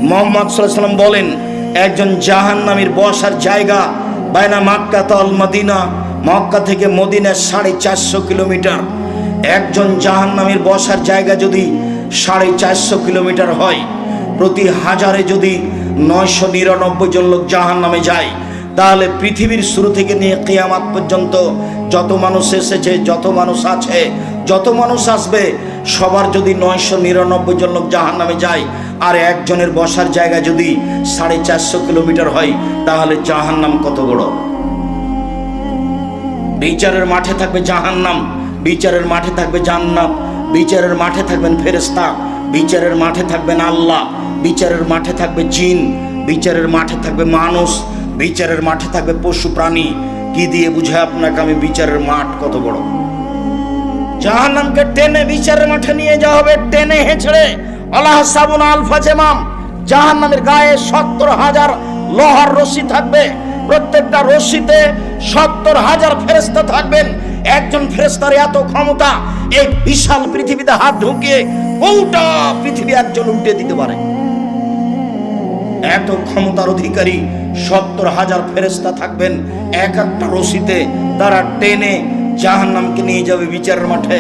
মুহাম্মদ সাল্লাল্লাহু আলাইহি ওয়াসাল্লাম বলেন, একজন জাহান্নামীর বসার জায়গা বাইনা মক্কা আল মদিনা, মক্কা থেকে মদিনা 450 কিলোমিটার। একজন জাহান্নামীর বসার জায়গা যদি 450 কিলোমিটার হয়, প্রতি হাজারে যদি 999 জন লোক জাহান্নামে যায়, তাহলে পৃথিবীর শুরু থেকে নিয়ে কিয়ামত পর্যন্ত যত মানুষ এসেছে, যত মানুষ আছে, যত মানুষ আসবে, সবার যদি 999 জন লোক জাহান্নামে যায়, আর একজনের বসার জায়গা যদি 450 কিলোমিটার হয়, তাহলে জাহান্নাম কত বড়! বিচারের মাঠে থাকবে জাহান্নাম, বিচারের মাঠে থাকবে জান্নাত, বিচারের মাঠে থাকবেন ফেরেশতা, বিচারের মাঠে থাকবেন আল্লাহ, বিচারের মাঠে থাকবে জিন, বিচারের মাঠে থাকবে মানুষ, বিচারের মাঠে থাকবে পশু প্রাণী। কি দিয়ে বুঝায় আপনাকে আমি বিচারের মাঠ কত বড়? জাহান্নামকে টেনে বিচারের মাঠে নিয়ে যাওয়া হবে, টেনে হেঁচড়ে। আল্লাহ সাবুন আলফা জামাম, জাহান্নামের গায়ে 70,000 লোহার রশি থাকবে, প্রত্যেকটা রশিতে 70,000 ফেরেশতা থাকবেন। একজন ফেরেশতার এত ক্ষমতা, এই বিশাল পৃথিবীতে হাত ঢুকিয়ে গোটা পৃথিবী একজন উল্টে দিতে পারে। এত ক্ষমতার অধিকারী 70,000 ফেরেশতা থাকবেন এক একটা রশিতে, তারা টেনে জাহান্নামকে নিয়ে যাবে বিচারের মাঠে।